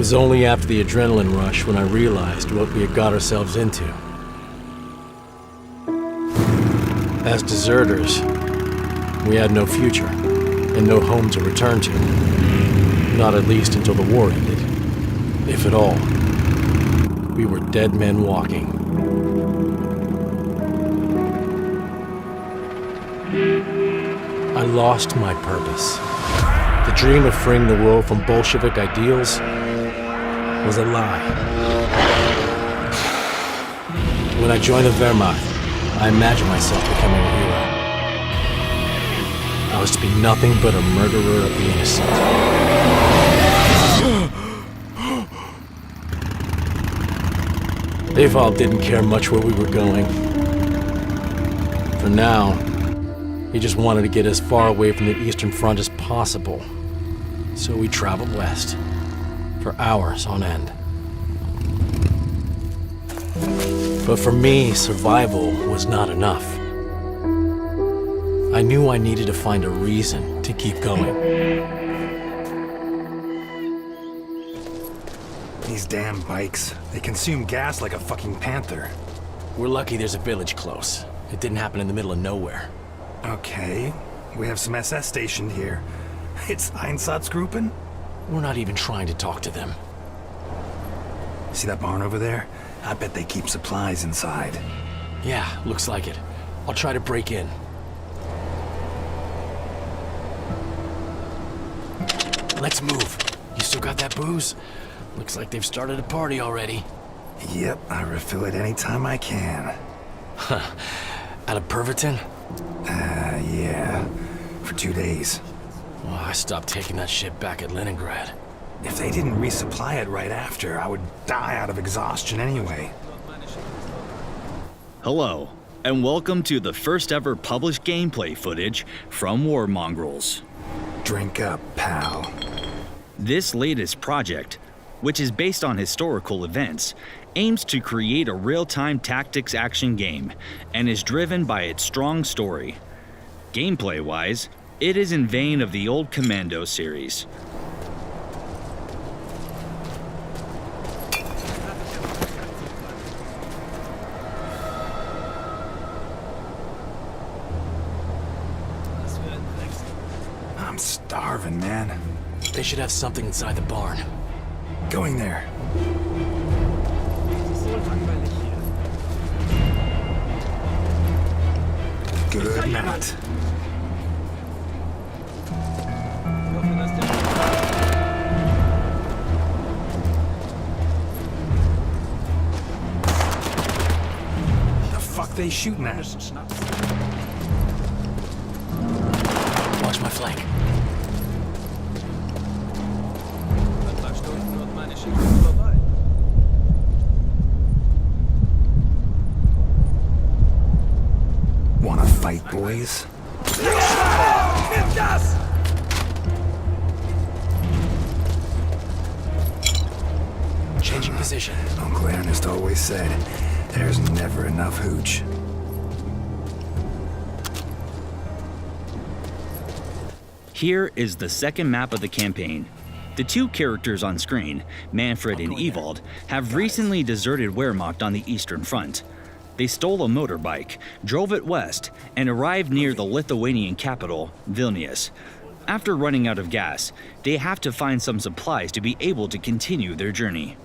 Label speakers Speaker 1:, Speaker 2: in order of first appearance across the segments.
Speaker 1: was only after the adrenaline rush when I realized what we had got ourselves into. As deserters, we had no future, and no home to return to. Not at least until the war ended. If at all. We were dead men walking. I lost my purpose. The dream of freeing the world from Bolshevik ideals was a lie. When I joined the Wehrmacht, I imagined myself becoming a hero. I was to be nothing but a murderer of the innocent. Eval didn't care much where we were going. For now, he just wanted to get as far away from the Eastern Front as possible. So we traveled west, for hours on end. But for me, survival was not enough. I knew I needed to find a reason to keep going.
Speaker 2: These damn bikes, they consume gas like a fucking panther.
Speaker 1: We're lucky there's a village close. It didn't happen in the middle of nowhere.
Speaker 2: Okay, we have some SS stationed here. It's Einsatzgruppen?
Speaker 1: We're not even trying to talk to them.
Speaker 2: See that barn over there? I bet they keep supplies inside.
Speaker 1: Yeah, looks like it. I'll try to break in. Let's move. You still got that booze? Looks like they've started a party already.
Speaker 2: Yep, I refill it anytime I can.
Speaker 1: Out of Perverton?
Speaker 2: Yeah. For 2 days.
Speaker 1: Well, I stopped taking that shit back at Leningrad.
Speaker 2: If they didn't resupply it right after, I would die out of exhaustion anyway.
Speaker 3: Hello, and welcome to the first ever published gameplay footage from War Mongrels.
Speaker 2: Drink up, pal.
Speaker 3: This latest project, which is based on historical events, aims to create a real-time tactics action game and is driven by its strong story. Gameplay-wise, it is in vein of the old Commando series.
Speaker 2: I'm starving, man.
Speaker 1: They should have something inside the barn.
Speaker 2: Going there. Good night. The fuck they shooting at?
Speaker 1: Watch my flank.
Speaker 2: Wanna fight, boys?
Speaker 1: Changing position.
Speaker 2: Uncle Ernest always said, there's never enough hooch.
Speaker 3: Here is the second map of the campaign. The two characters on screen, Manfred and Ewald, have recently deserted Wehrmacht on the Eastern Front. They stole a motorbike, drove it west, and arrived near the Lithuanian capital, Vilnius. After running out of gas, they have to find some supplies to be able to continue their journey.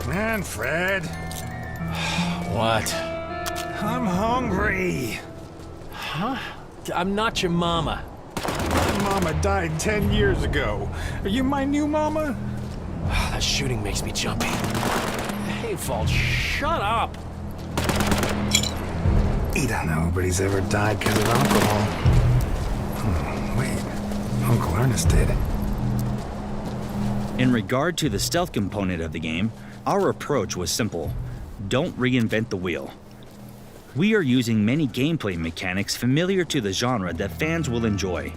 Speaker 2: Manfred,
Speaker 1: What?
Speaker 2: I'm hungry.
Speaker 1: Huh? I'm not your mama.
Speaker 2: My mama died 10 years ago. Are you my new mama?
Speaker 1: That shooting makes me jumpy. Hey, Fault, shut up!
Speaker 2: He don't know nobody's ever died because of alcohol. Wait, Uncle Ernest did.
Speaker 3: In regard to the stealth component of the game, our approach was simple. Don't reinvent the wheel. We are using many gameplay mechanics familiar to the genre that fans will enjoy.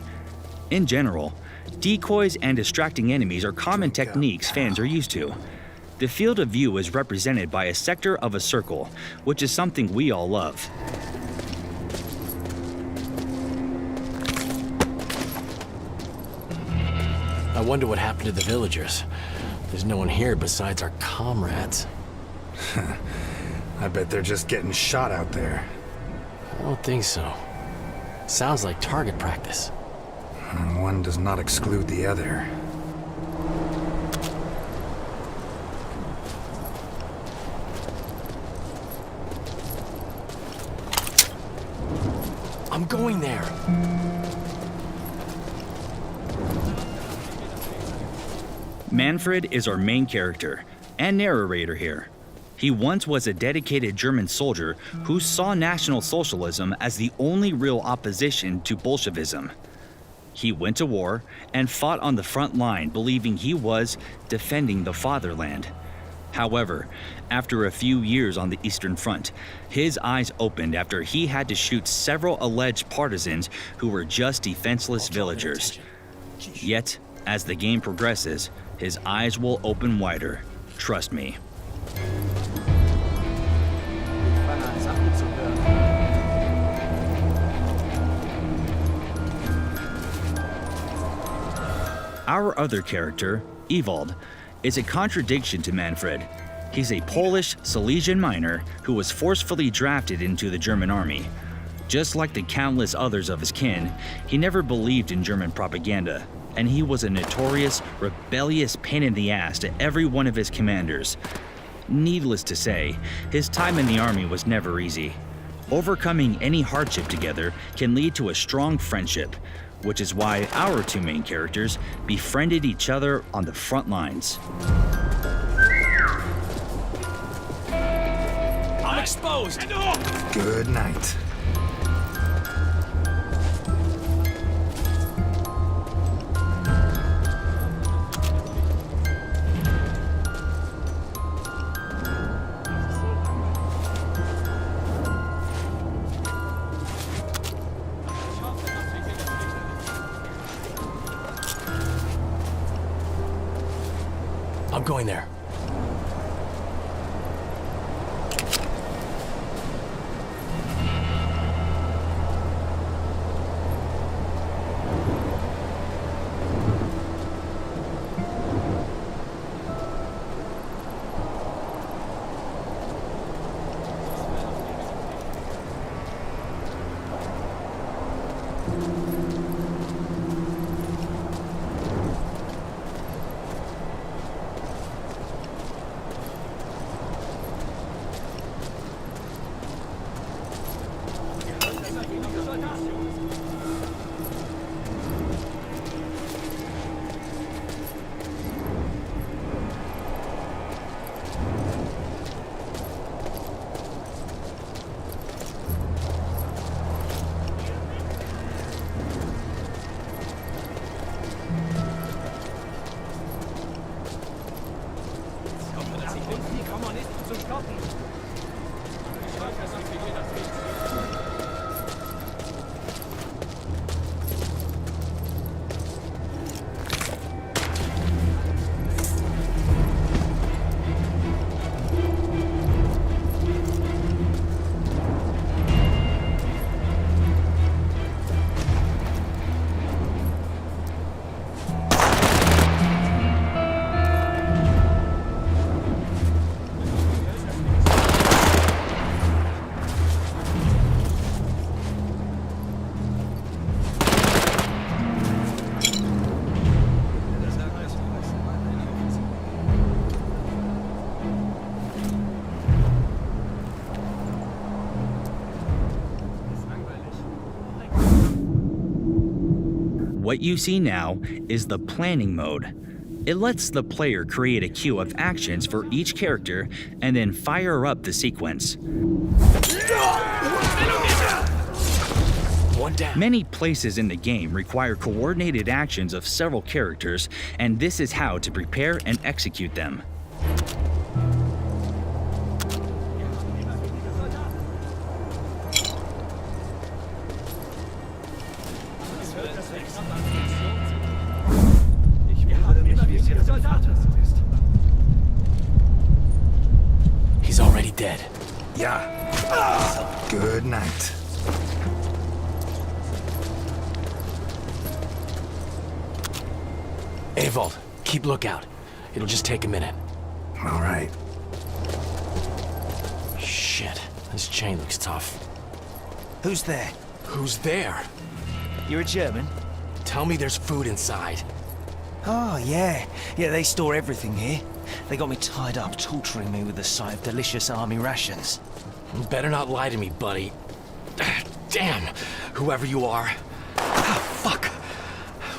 Speaker 3: In general, decoys and distracting enemies are common techniques fans are used to. The field of view is represented by a sector of a circle, which is something we all love.
Speaker 1: I wonder what happened to the villagers. There's no one here besides our comrades.
Speaker 2: I bet they're just getting shot out there.
Speaker 1: I don't think so. Sounds like target practice.
Speaker 2: One does not exclude the other.
Speaker 1: I'm going there.
Speaker 3: Manfred is our main character and narrator here. He once was a dedicated German soldier who saw National Socialism as the only real opposition to Bolshevism. He went to war and fought on the front line, believing he was defending the fatherland. However, after a few years on the Eastern Front, his eyes opened after he had to shoot several alleged partisans who were just defenseless villagers. Yet, as the game progresses, his eyes will open wider. Trust me. Our other character, Ewald, is a contradiction to Manfred. He's a Polish Silesian miner who was forcefully drafted into the German army. Just like the countless others of his kin, he never believed in German propaganda, and he was a notorious, rebellious pain in the ass to every one of his commanders. Needless to say, his time in the army was never easy. Overcoming any hardship together can lead to a strong friendship, which is why our two main characters befriended each other on the front lines.
Speaker 1: I'm exposed!
Speaker 2: Good night.
Speaker 1: I'm going there.
Speaker 3: What you see now is the planning mode. It lets the player create a queue of actions for each character and then fire up the sequence.
Speaker 1: One down.
Speaker 3: Many places in the game require coordinated actions of several characters, and this is how to prepare and execute them.
Speaker 1: He's already dead.
Speaker 2: Yeah. Good night.
Speaker 1: Avold, keep lookout. It'll just take a minute.
Speaker 2: All right.
Speaker 1: Shit, this chain looks tough.
Speaker 4: Who's there?
Speaker 1: Who's there?
Speaker 4: You're a German?
Speaker 1: Tell me there's food inside.
Speaker 4: Oh, yeah. Yeah, they store everything here. They got me tied up, torturing me with the sight of delicious army rations.
Speaker 1: You better not lie to me, buddy. Damn, whoever you are. Ah, fuck.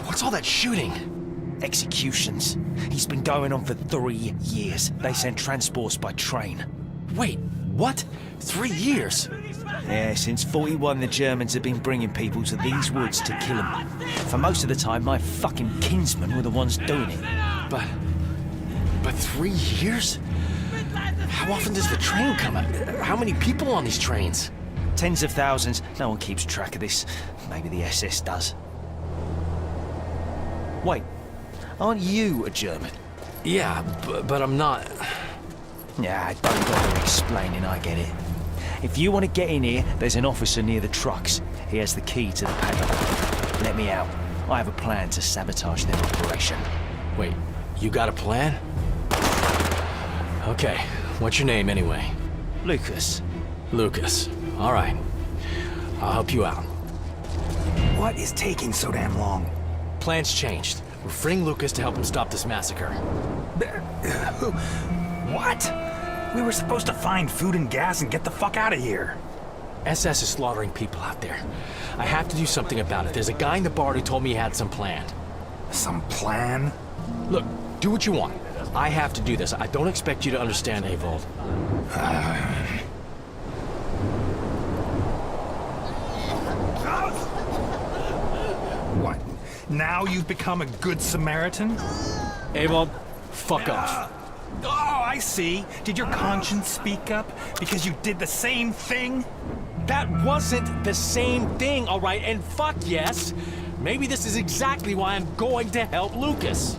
Speaker 1: What's all that shooting?
Speaker 4: Executions. He's been going on for 3 years. They send transports by train.
Speaker 1: Wait, what? 3 years?
Speaker 4: Yeah, since 41 the Germans have been bringing people to these woods to kill them. For most of the time, my fucking kinsmen were the ones doing it.
Speaker 1: But 3 years? How often does the train come? How many people on these trains?
Speaker 4: Tens of thousands. No one keeps track of this. Maybe the SS does. Wait, aren't you a German?
Speaker 1: Yeah, but I'm not.
Speaker 4: Yeah, don't bother explaining, I get it. If you want to get in here, there's an officer near the trucks. He has the key to the padlock. Let me out. I have a plan to sabotage their operation.
Speaker 1: Wait, you got a plan? Okay, what's your name anyway?
Speaker 4: Lucas.
Speaker 1: Lucas. All right. I'll help you out.
Speaker 2: What is taking so damn long?
Speaker 1: Plan's changed. We're freeing Lucas to help him stop this massacre.
Speaker 2: What? We were supposed to find food and gas and get the fuck out of here.
Speaker 1: SS is slaughtering people out there. I have to do something about it. There's a guy in the bar who told me he had some plan.
Speaker 2: Some plan?
Speaker 1: Look, do what you want. I have to do this. I don't expect you to understand, Avold.
Speaker 2: What? Now you've become a good Samaritan?
Speaker 1: Avold, fuck off.
Speaker 2: Oh, I see. Did your conscience speak up? Because you did the same thing?
Speaker 1: That wasn't the same thing, all right? And fuck yes. Maybe this is exactly why I'm going to help Lucas.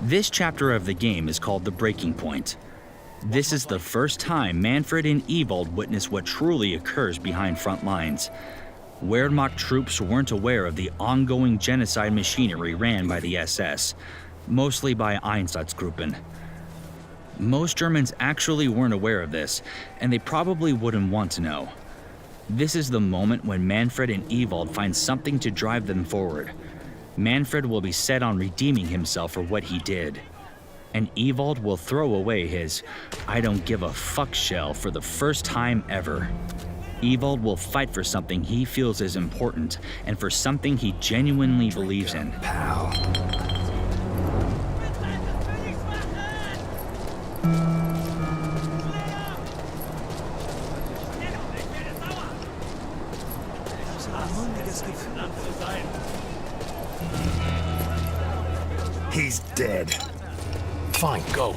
Speaker 3: This chapter of the game is called The Breaking Point. This is the first time Manfred and Ewald witness what truly occurs behind front lines. Wehrmacht troops weren't aware of the ongoing genocide machinery ran by the SS, mostly by Einsatzgruppen. Most Germans actually weren't aware of this, and they probably wouldn't want to know. This is the moment when Manfred and Ewald find something to drive them forward. Manfred will be set on redeeming himself for what he did, and Ewald will throw away his "I don't give a fuck" shell for the first time ever. Ewald will fight for something he feels is important and for something he genuinely believes in.
Speaker 2: Pal. He's dead.
Speaker 1: Fine, go.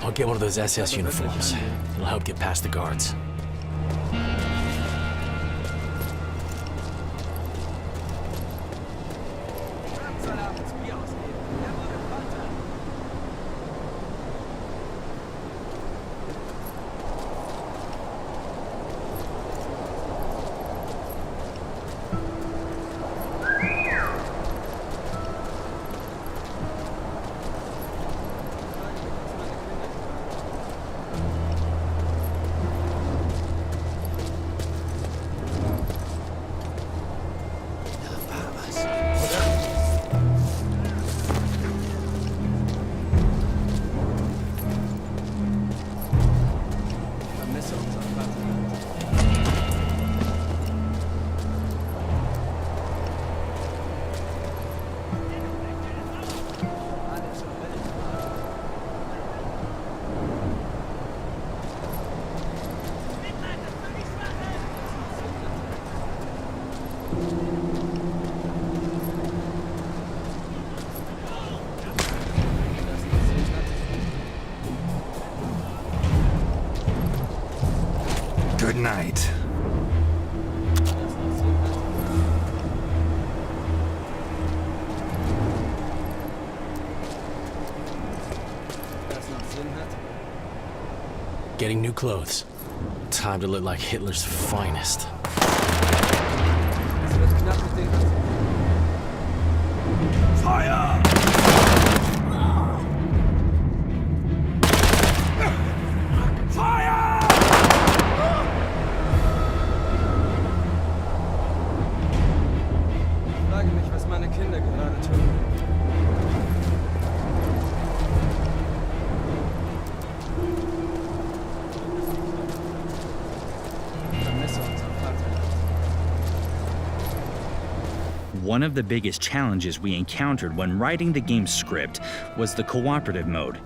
Speaker 1: I'll get one of those SS uniforms. It'll help get past the guards.
Speaker 2: Good night.
Speaker 1: Getting new clothes. Time to look like Hitler's finest.
Speaker 2: Fire! Fire!
Speaker 5: Ich frage mich, was meine Kinder gerade tun. Vermisse unser Vaterland.
Speaker 3: One of the biggest challenges we encountered when writing the game's script was the cooperative mode.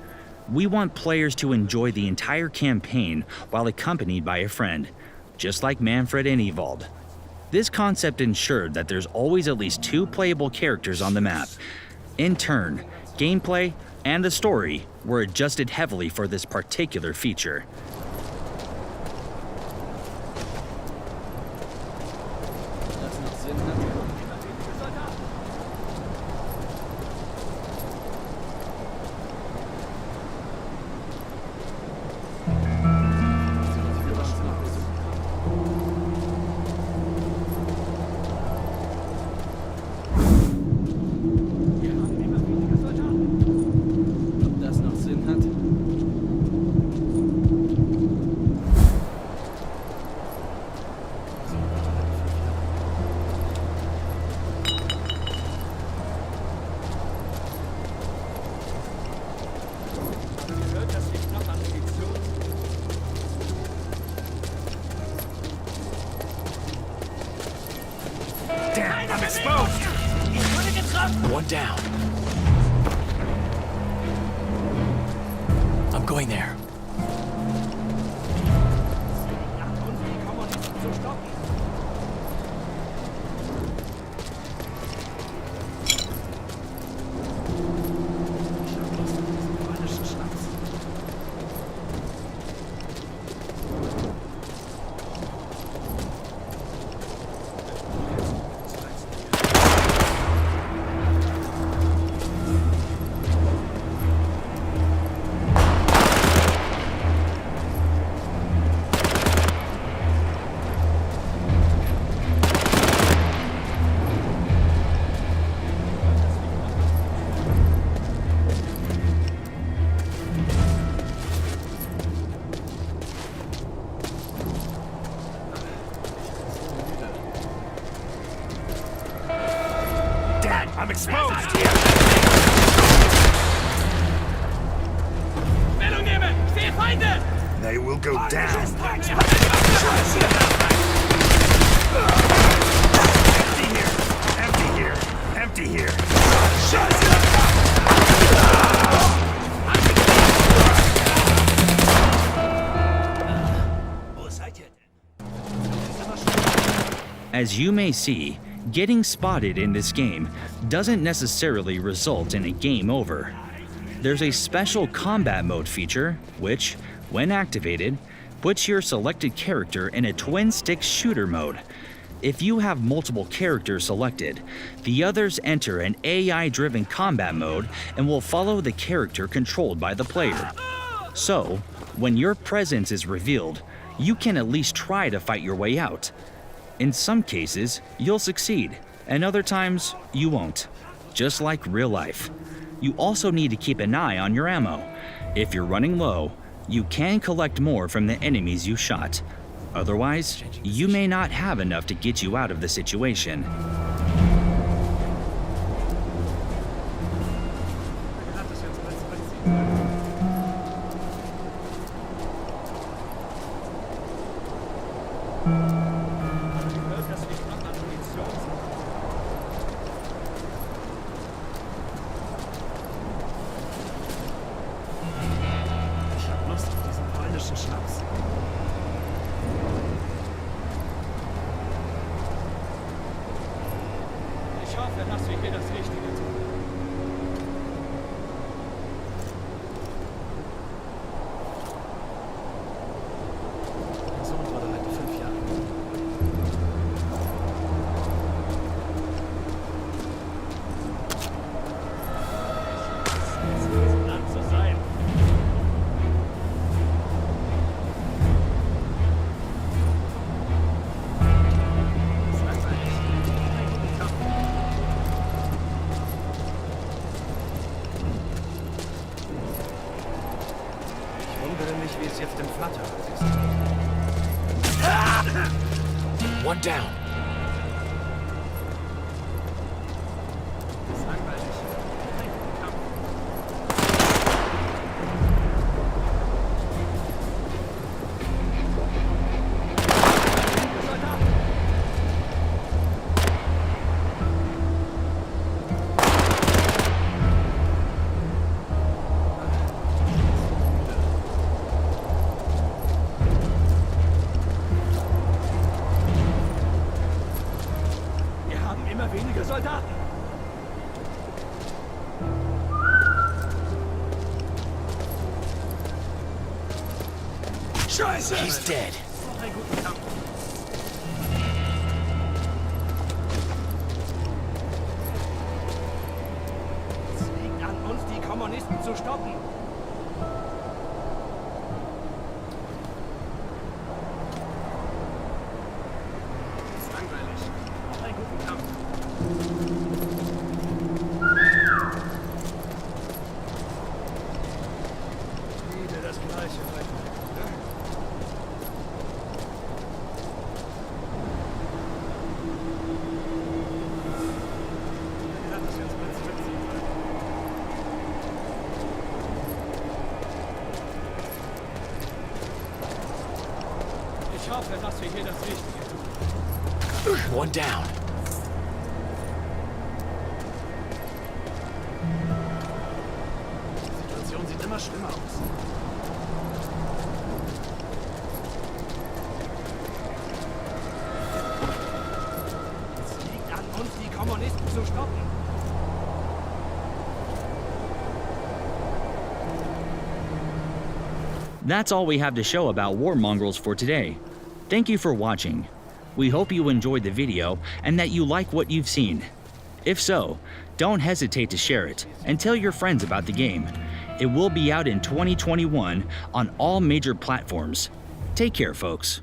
Speaker 3: We want players to enjoy the entire campaign while accompanied by a friend, just like Manfred and Ewald. This concept ensured that there's always at least 2 playable characters on the map. In turn, gameplay and the story were adjusted heavily for this particular feature.
Speaker 5: Das noch Sinn hat. Ob das noch Sinn hat?
Speaker 2: Damn, I'm exposed!
Speaker 1: One down. I'm going there.
Speaker 2: Damn, I'm exposed! They will go down. Empty here! Empty here! Empty here!
Speaker 3: As you may see, getting spotted in this game doesn't necessarily result in a game over. There's a special combat mode feature, which, when activated, puts your selected character in a twin-stick shooter mode. If you have multiple characters selected, the others enter an AI-driven combat mode and will follow the character controlled by the player. So, when your presence is revealed, you can at least try to fight your way out. In some cases, you'll succeed, and other times, you won't. Just like real life. You also need to keep an eye on your ammo. If you're running low, you can collect more from the enemies you shot. Otherwise, you may not have enough to get you out of the situation.
Speaker 5: Gehört, dass wir knapp an Munition sind.
Speaker 2: Ich hab Lust auf diesen polnischen Schnaps.
Speaker 5: Ich hoffe, dass wir hier das Richtige tun.
Speaker 2: Mein Sohn wurde heute 5 Jahre alt.
Speaker 5: Land zu sein.
Speaker 2: Ich wundere mich, wie es jetzt im Flatter ist.
Speaker 1: One down.
Speaker 2: Das ist langweilig.
Speaker 5: Wir haben immer weniger Soldaten.
Speaker 2: Scheiße!
Speaker 4: He's dead.
Speaker 2: Noch einen guten Kampf.
Speaker 5: Es liegt an uns, die Kommunisten zu stoppen.
Speaker 2: Das ist langweilig. Noch einen guten Kampf.
Speaker 5: Wieder das Gleiche, Leute.
Speaker 2: Ja, dass wir uns mal zurückziehen sollen.
Speaker 5: Ich hoffe, dass wir hier das Richtige tun.
Speaker 1: One down.
Speaker 2: Die Situation sieht immer schlimmer aus.
Speaker 5: Es liegt an uns, die Kommunisten zu stoppen.
Speaker 3: That's all we have to show about War Mongrels for today. Thank you for watching. We hope you enjoyed the video and that you like what you've seen. If so, don't hesitate to share it and tell your friends about the game. It will be out in 2021 on all major platforms. Take care, folks.